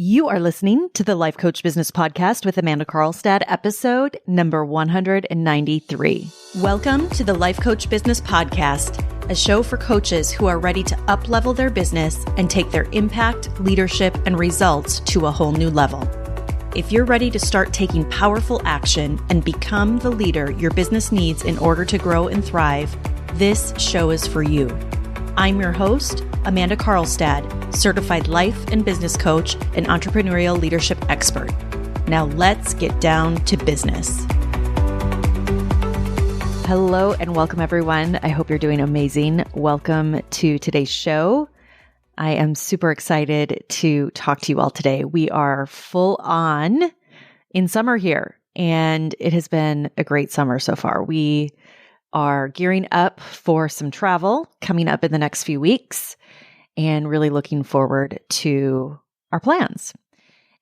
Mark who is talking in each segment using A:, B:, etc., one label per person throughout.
A: You are listening to the Life Coach Business Podcast with Amanda Carlstad, episode number 193. Welcome to the Life Coach Business Podcast, a show for coaches who are ready to up-level their business and take their impact, leadership, and results to a whole new level. If you're ready to start taking powerful action and become the leader your business needs in order to grow and thrive, this show is for you. I'm your host, Amanda Carlstad, certified life and business coach and entrepreneurial leadership expert. Now let's get down to business. Hello and welcome everyone. I hope you're doing amazing. Welcome to today's show. I am super excited to talk to you all today. We are full on in summer here, and it has been a great summer so far. We are gearing up for some travel coming up in the next few weeks and really looking forward to our plans.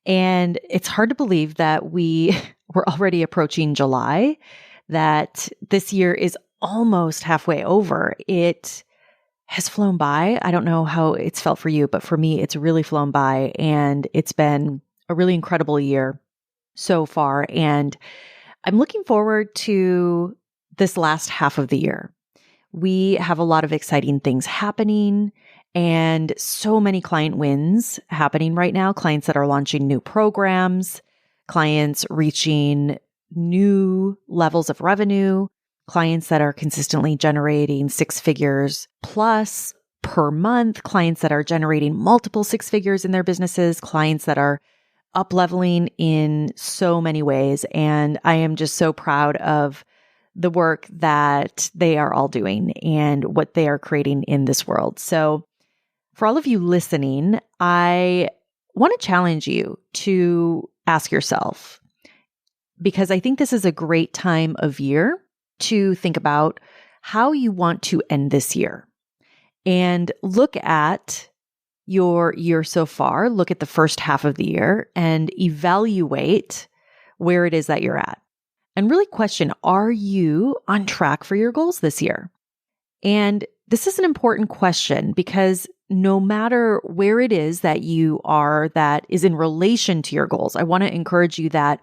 A: And it's hard to believe that we're already approaching July, that this year is almost halfway over. It has flown by. I don't know how it's felt for you, but for me, it's really flown by, and it's been a really incredible year so far. And I'm looking forward to this last half of the year. We have a lot of exciting things happening and so many client wins happening right now. Clients that are launching new programs, clients reaching new levels of revenue, clients that are consistently generating six figures plus per month, clients that are generating multiple six figures in their businesses, clients that are up-leveling in so many ways. And I am just so proud of the work that they are all doing and what they are creating in this world. So for all of you listening, I want to challenge you to ask yourself, because I think this is a great time of year to think about how you want to end this year and look at your year so far, look at the first half of the year and evaluate where it is that you're at. And really question, are you on track for your goals this year? And this is an important question because no matter where it is that you are that is in relation to your goals, I want to encourage you that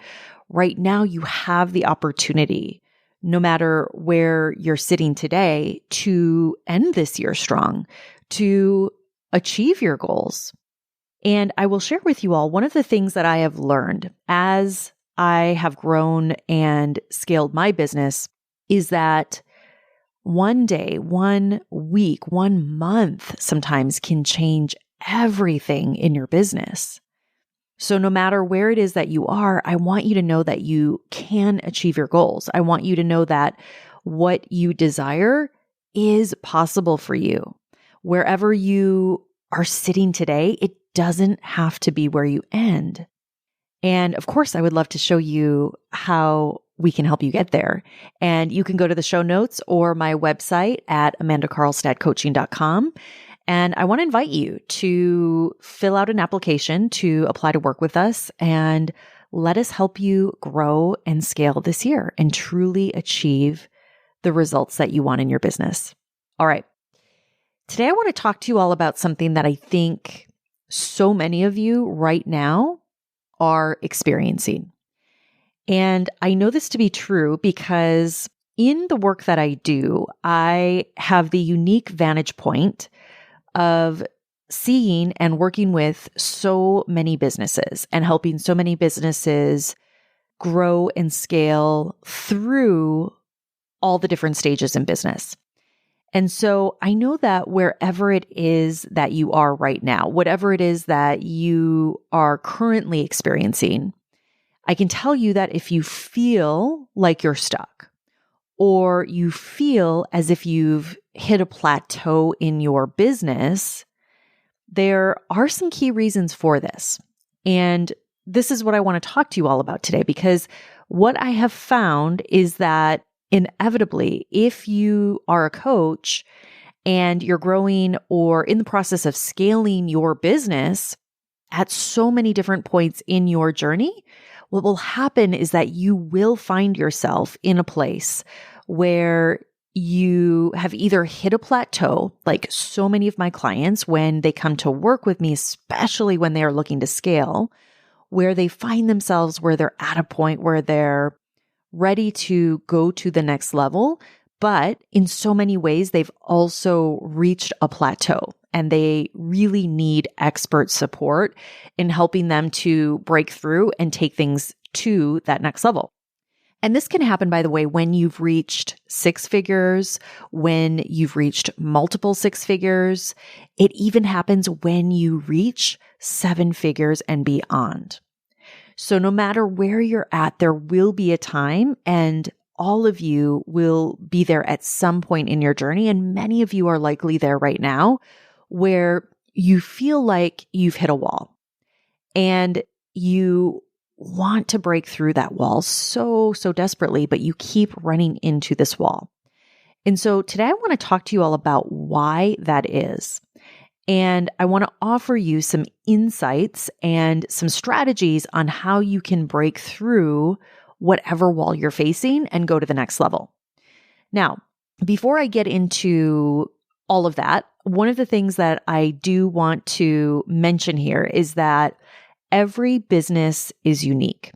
A: right now you have the opportunity, no matter where you're sitting today, to end this year strong, to achieve your goals. And I will share with you all one of the things that I have learned as I have grown and scaled my business is that one day, 1 week, 1 month sometimes can change everything in your business. So no matter where it is that you are, I want you to know that you can achieve your goals. I want you to know that what you desire is possible for you. Wherever you are sitting today, it doesn't have to be where you end. And of course, I would love to show you how we can help you get there. And you can go to the show notes or my website at amandacarlstadcoaching.com. And I want to invite you to fill out an application to apply to work with us and let us help you grow and scale this year and truly achieve the results that you want in your business. All right. Today, I want to talk to you all about something that I think so many of you right now are experiencing. And I know this to be true because in the work that I do, I have the unique vantage point of seeing and working with so many businesses and helping so many businesses grow and scale through all the different stages in business. And so I know that wherever it is that you are right now, whatever it is that you are currently experiencing, I can tell you that if you feel like you're stuck or you feel as if you've hit a plateau in your business, there are some key reasons for this. And this is what I want to talk to you all about today, because what I have found is that inevitably, if you are a coach and you're growing or in the process of scaling your business at so many different points in your journey, what will happen is that you will find yourself in a place where you have either hit a plateau, like so many of my clients when they come to work with me, especially when they are looking to scale, where they find themselves where they're at a point where they're ready to go to the next level. But in so many ways, they've also reached a plateau and they really need expert support in helping them to break through and take things to that next level. And this can happen, by the way, when you've reached six figures, when you've reached multiple six figures. It even happens when you reach seven figures and beyond. So no matter where you're at, there will be a time, and all of you will be there at some point in your journey. And many of you are likely there right now where you feel like you've hit a wall and you want to break through that wall so desperately, but you keep running into this wall. And so today I want to talk to you all about why that is. And I want to offer you some insights and some strategies on how you can break through whatever wall you're facing and go to the next level. Now, before I get into all of that, one of the things that I do want to mention here is that every business is unique.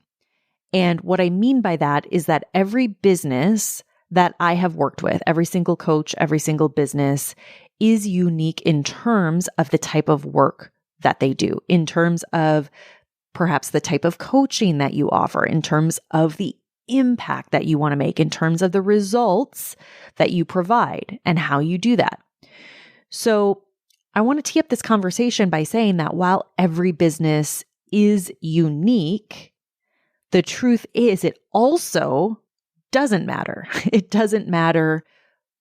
A: And what I mean by that is that every business that I have worked with, every single coach, every single business is unique in terms of the type of work that they do, in terms of perhaps the type of coaching that you offer, in terms of the impact that you want to make, in terms of the results that you provide and how you do that. So I want to tee up this conversation by saying that while every business is unique, the truth is it also doesn't matter. It doesn't matter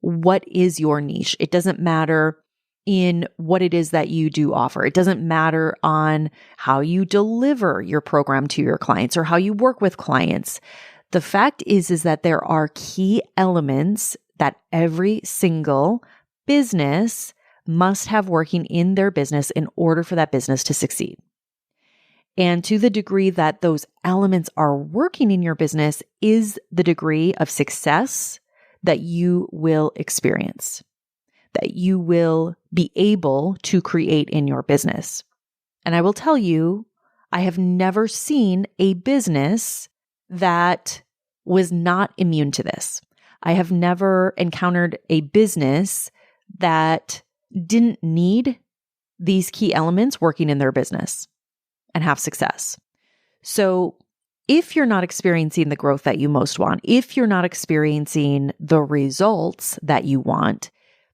A: what is your niche. It doesn't matter in what it is that you do offer. It doesn't matter on how you deliver your program to your clients or how you work with clients. The fact is that there are key elements that every single business must have working in their business in order for that business to succeed. And to the degree that those elements are working in your business is the degree of success that you will experience, that you will be able to create in your business. And I will tell you, I have never seen a business that was not immune to this. I have never encountered a business that didn't need these key elements working in their business and have success. So if you're not experiencing the growth that you most want, if you're not experiencing the results that you want,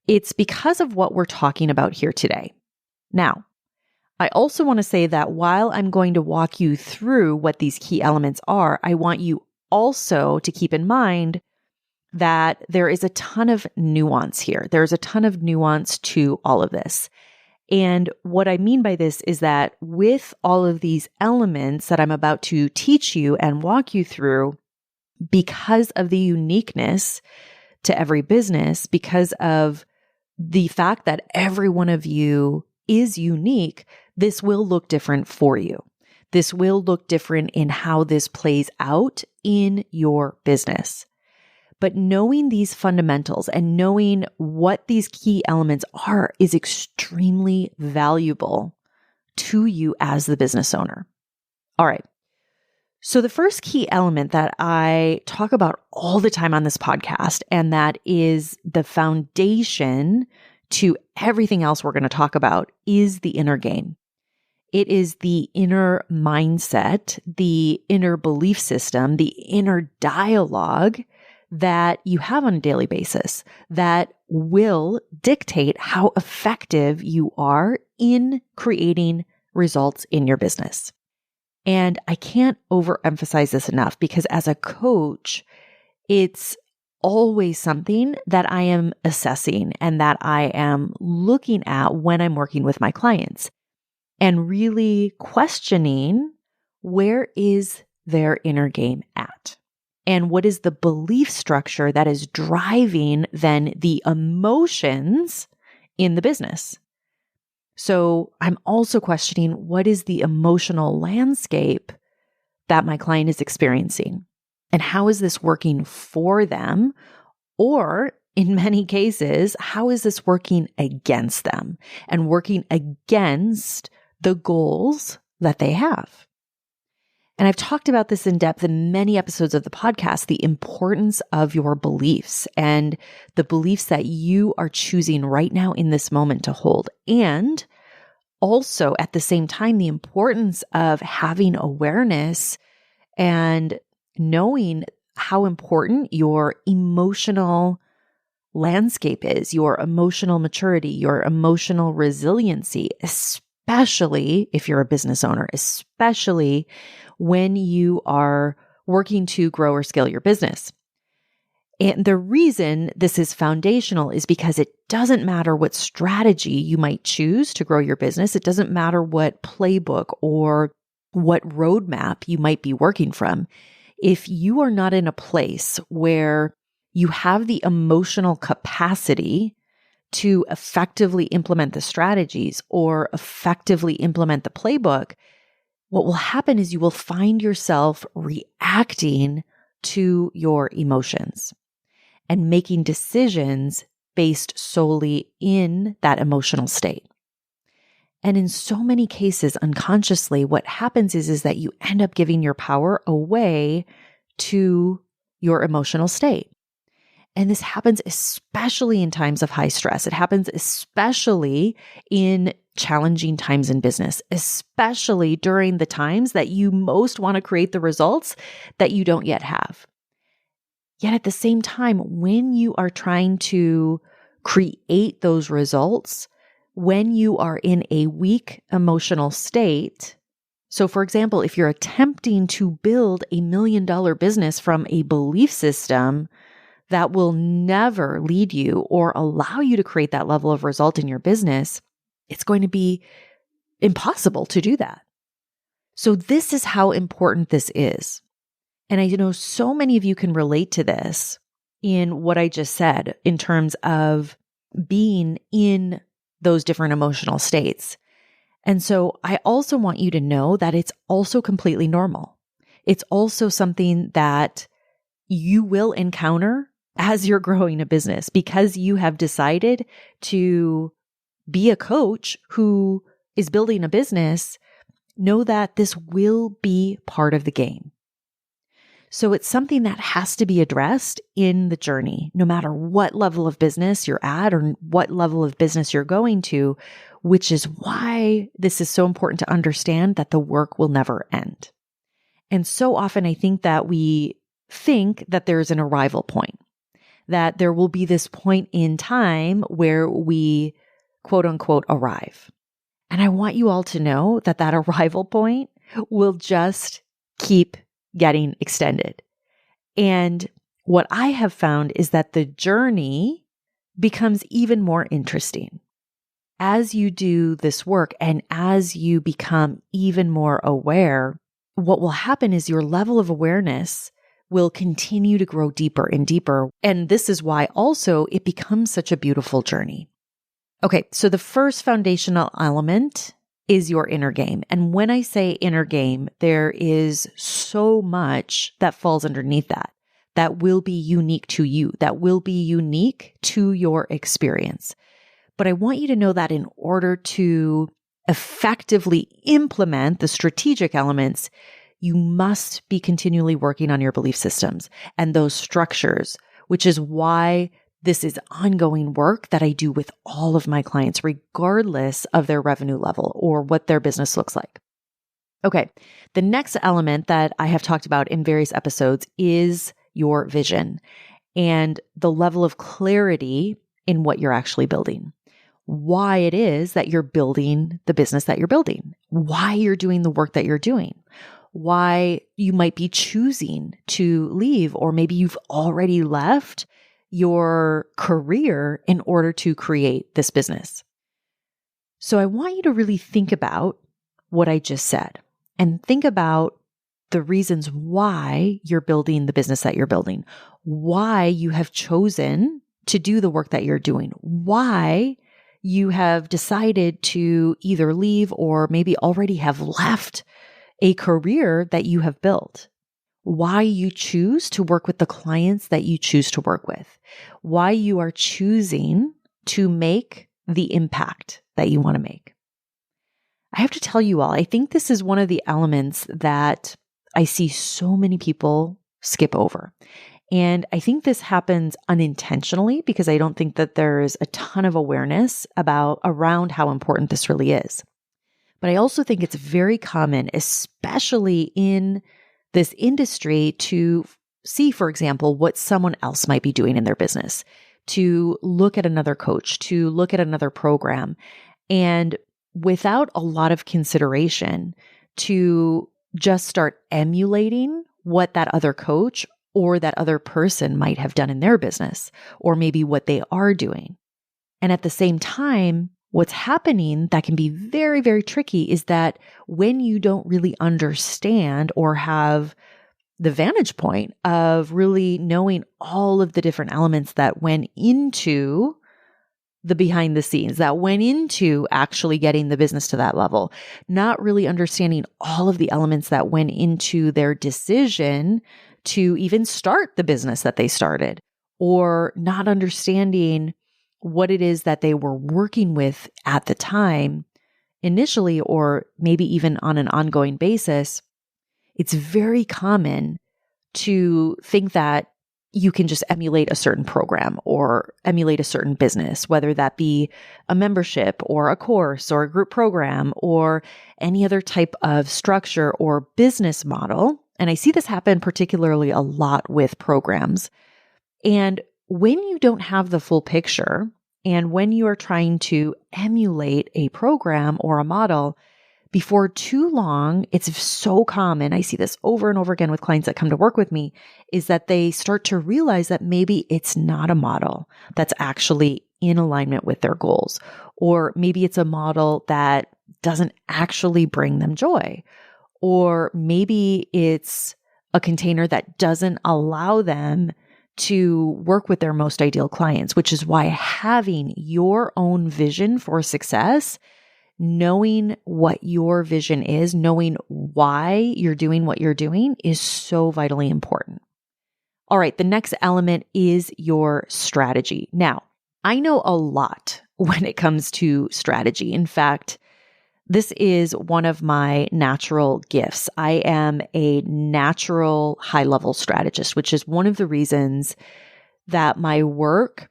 A: it's because of what we're talking about here today. Now, I also want to say that while I'm going to walk you through what these key elements are, I want you also to keep in mind that there is a ton of nuance here. There's a ton of nuance to all of this. And what I mean by this is that with all of these elements that I'm about to teach you and walk you through, because of the uniqueness to every business, because of the fact that every one of you is unique, this will look different for you. This will look different in how this plays out in your business. But knowing these fundamentals and knowing what these key elements are is extremely valuable to you as the business owner. All right. So the first key element that I talk about all the time on this podcast, and that is the foundation to everything else we're going to talk about, is the inner game. It is the inner mindset, the inner belief system, the inner dialogue that you have on a daily basis that will dictate how effective you are in creating results in your business. And I can't overemphasize this enough because as a coach, it's always something that I am assessing and that I am looking at when I'm working with my clients and really questioning where is their inner game at? And what is the belief structure that is driving then the emotions in the business? So I'm also questioning what is the emotional landscape that my client is experiencing? And how is this working for them? Or in many cases, how is this working against them and working against the goals that they have? And I've talked about this in depth in many episodes of the podcast, the importance of your beliefs and the beliefs that you are choosing right now in this moment to hold. And also at the same time, the importance of having awareness and knowing how important your emotional landscape is, your emotional maturity, your emotional resiliency, especially if you're a business owner, especially when you are working to grow or scale your business. And the reason this is foundational is because it doesn't matter what strategy you might choose to grow your business. It doesn't matter what playbook or what roadmap you might be working from. If you are not in a place where you have the emotional capacity to effectively implement the strategies or effectively implement the playbook, what will happen is you will find yourself reacting to your emotions and making decisions based solely in that emotional state. And in so many cases, unconsciously, what happens is that you end up giving your power away to your emotional state. And this happens especially in times of high stress. It happens especially in challenging times in business, especially during the times that you most want to create the results that you don't yet have. Yet at the same time, when you are trying to create those results, when you are in a weak emotional state, so for example, if you're attempting to build $1 million business from a belief system that will never lead you or allow you to create that level of result in your business, it's going to be impossible to do that. So this is how important this is. And I know so many of you can relate to this in what I just said in terms of being in those different emotional states. And so I also want you to know that it's also completely normal. It's also something that you will encounter as you're growing a business because you have decided to be a coach who is building a business. Know that this will be part of the game. So it's something that has to be addressed in the journey, no matter what level of business you're at or what level of business you're going to, which is why this is so important to understand that the work will never end. And so often I think that we think that there's an arrival point, that there will be this point in time where we quote unquote arrive. And I want you all to know that that arrival point will just keep getting extended. And what I have found is that the journey becomes even more interesting as you do this work and as you become even more aware. What will happen is your level of awareness will continue to grow deeper and deeper. And this is why also it becomes such a beautiful journey. Okay, so the first foundational element is your inner game. And when I say inner game, there is so much that falls underneath that, that will be unique to you, that will be unique to your experience. But I want you to know that in order to effectively implement the strategic elements, you must be continually working on your belief systems and those structures, which is why this is ongoing work that I do with all of my clients, regardless of their revenue level or what their business looks like. Okay, the next element that I have talked about in various episodes is your vision and the level of clarity in what you're actually building. Why it is that you're building the business that you're building, why you're doing the work that you're doing, why you might be choosing to leave, or maybe you've already left your career in order to create this business. So I want you to really think about what I just said and think about the reasons why you're building the business that you're building, why you have chosen to do the work that you're doing, why you have decided to either leave or maybe already have left a career that you have built. why you choose to work with the clients that you choose to work with, why you are choosing to make the impact that you want to make. I have to tell you all, I think this is one of the elements that I see so many people skip over. And I think this happens unintentionally because I don't think that there's a ton of awareness around how important this really is. But I also think it's very common, especially in this industry, to see, for example, what someone else might be doing in their business, to look at another coach, to look at another program, and without a lot of consideration, to just start emulating what that other coach or that other person might have done in their business, or maybe what they are doing. And at the same time, what's happening that can be very, very tricky is that when you don't really understand or have the vantage point of really knowing all of the different elements that went into the behind the scenes, that went into actually getting the business to that level, not really understanding all of the elements that went into their decision to even start the business that they started, or not understanding what it is that they were working with at the time initially, or maybe even on an ongoing basis, it's very common to think that you can just emulate a certain program or emulate a certain business, whether that be a membership or a course or a group program or any other type of structure or business model. And I see this happen particularly a lot with programs. And when you don't have the full picture, and when you are trying to emulate a program or a model, before too long, it's so common, I see this over and over again with clients that come to work with me, is that they start to realize that maybe it's not a model that's actually in alignment with their goals, or maybe it's a model that doesn't actually bring them joy, or maybe it's a container that doesn't allow them to work with their most ideal clients, which is why having your own vision for success, knowing what your vision is, knowing why you're doing what you're doing is so vitally important. All right, the next element is your strategy. Now, I know a lot when it comes to strategy. In fact, this is one of my natural gifts. I am a natural high-level strategist, which is one of the reasons that my work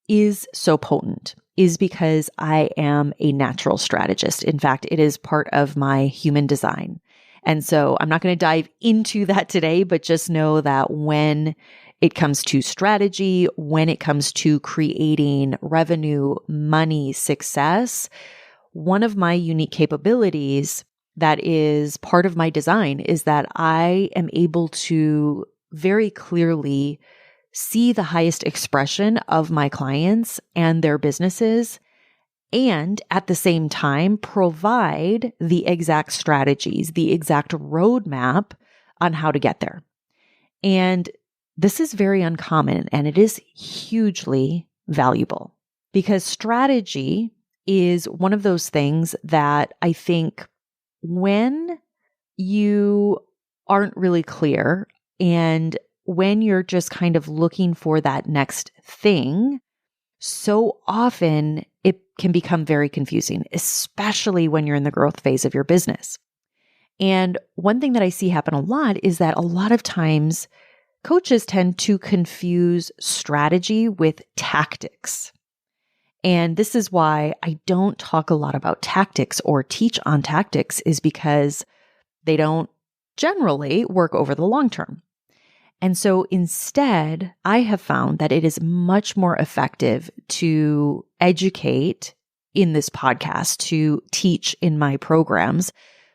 A: is so potent, is because I am a natural strategist. In fact, it is part of my human design. And so I'm not going to dive into that today, but just know that when it comes to strategy, when it comes to creating revenue, money, success, one of my unique capabilities that is part of my design is that I am able to very clearly see the highest expression of my clients and their businesses, and at the same time provide the exact strategies, the exact roadmap on how to get there. And this is very uncommon, and it is hugely valuable because strategy is one of those things that I think when you aren't really clear and when you're just kind of looking for that next thing, so often it can become very confusing, especially when you're in the growth phase of your business. And one thing that I see happen a lot is that a lot of times coaches tend to confuse strategy with tactics. And this is why I don't talk a lot about tactics or teach on tactics, is because they don't generally work over the long term. And so instead, I have found that it is much more effective to educate in this podcast, to teach in my programs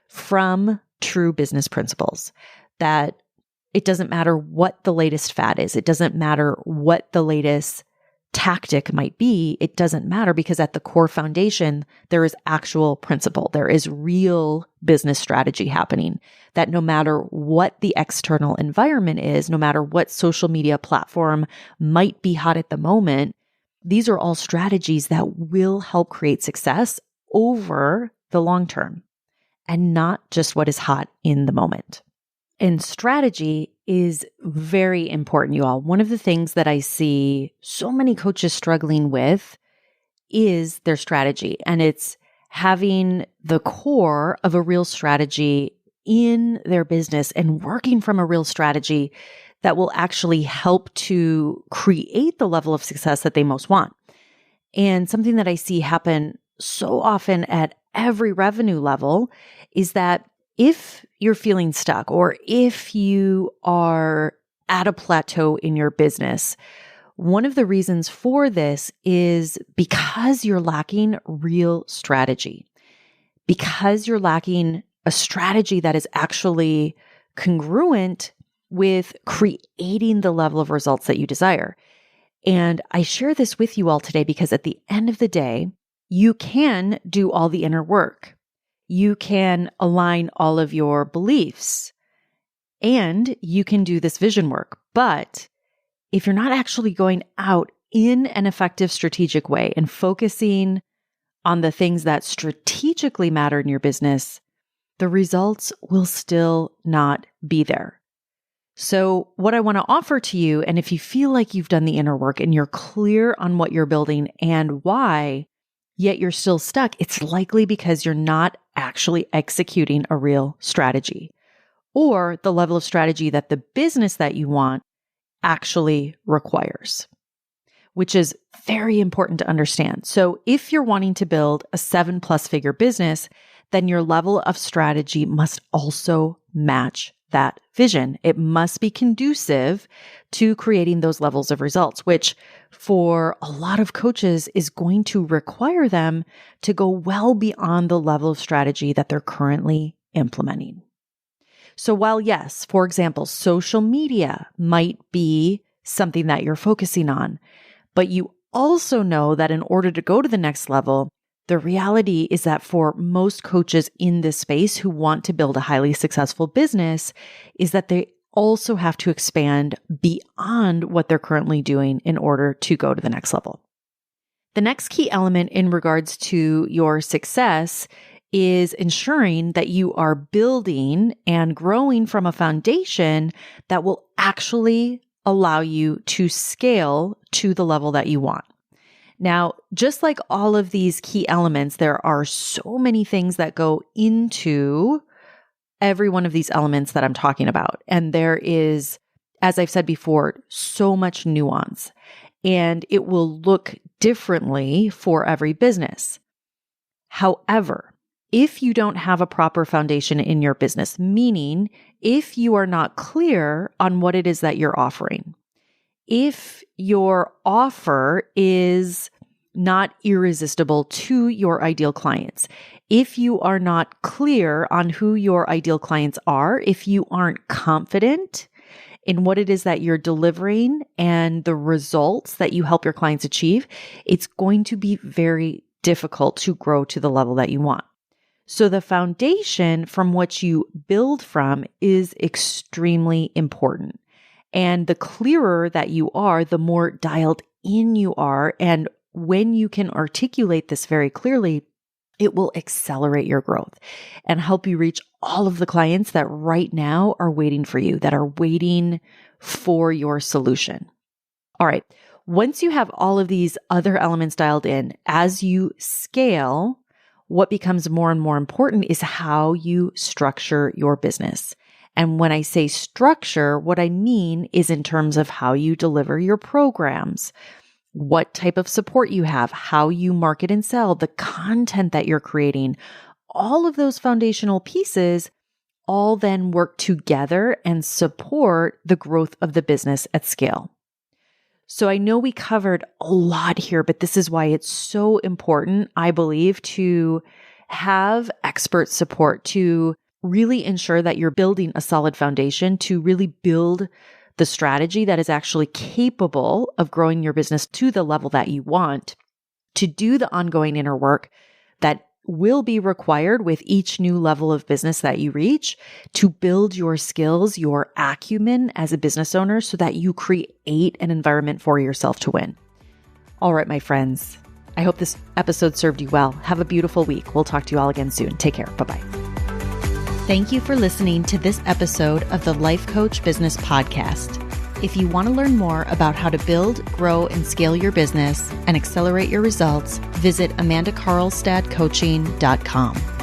A: from true business principles, that it doesn't matter what the latest fad is. It doesn't matter what the latest tactic might be. It doesn't matter, because at the core foundation, there is actual principle. There is real business strategy happening, that no matter what the external environment is, no matter what social media platform might be hot at the moment, these are all strategies that will help create success over the long term and not just what is hot in the moment. And strategy is very important, you all. One of the things that I see so many coaches struggling with is their strategy. And it's having the core of a real strategy in their business and working from a real strategy that will actually help to create the level of success that they most want. And something that I see happen so often at every revenue level is that if you're feeling stuck or if you are at a plateau in your business, one of the reasons for this is because you're lacking real strategy, because you're lacking a strategy that is actually congruent with creating the level of results that you desire. And I share this with you all today because at the end of the day, you can do all the inner work. You can align all of your beliefs and you can do this vision work. But if you're not actually going out in an effective strategic way and focusing on the things that strategically matter in your business, the results will still not be there. So what I want to offer to you, and if you feel like you've done the inner work and you're clear on what you're building and why, yet you're still stuck, it's likely because you're not actually executing a real strategy or the level of strategy that the business that you want actually requires, which is very important to understand. So if you're wanting to build a 7+ figure business, then your level of strategy must also match that vision. It must be conducive to creating those levels of results, which for a lot of coaches is going to require them to go well beyond the level of strategy that they're currently implementing. So while yes, for example, social media might be something that you're focusing on, but you also know that in order to go to the next level, the reality is that for most coaches in this space who want to build a highly successful business is that they also have to expand beyond what they're currently doing in order to go to the next level. The next key element in regards to your success is ensuring that you are building and growing from a foundation that will actually allow you to scale to the level that you want. Now, just like all of these key elements, there are so many things that go into every one of these elements that I'm talking about. And there is, as I've said before, so much nuance, and it will look differently for every business. However, if you don't have a proper foundation in your business, meaning if you are not clear on what it is that you're offering, if your offer is not irresistible to your ideal clients, if you are not clear on who your ideal clients are, if you aren't confident in what it is that you're delivering and the results that you help your clients achieve, it's going to be very difficult to grow to the level that you want. So the foundation from which you build from is extremely important. And the clearer that you are, the more dialed in you are. And when you can articulate this very clearly, it will accelerate your growth and help you reach all of the clients that right now are waiting for you, that are waiting for your solution. All right. Once you have all of these other elements dialed in, as you scale, what becomes more and more important is how you structure your business. And when I say structure, what I mean is in terms of how you deliver your programs, what type of support you have, how you market and sell, the content that you're creating, all of those foundational pieces all then work together and support the growth of the business at scale. So I know we covered a lot here, but this is why it's so important, I believe, to have expert support to really ensure that you're building a solid foundation, to really build the strategy that is actually capable of growing your business to the level that you want, to do the ongoing inner work that will be required with each new level of business that you reach, to build your skills, your acumen as a business owner so that you create an environment for yourself to win. All right, my friends, I hope this episode served you well. Have a beautiful week. We'll talk to you all again soon. Take care. Bye-bye. Thank you for listening to this episode of the Life Coach Business Podcast. If you want to learn more about how to build, grow, and scale your business and accelerate your results, visit amandacarlstadcoaching.com.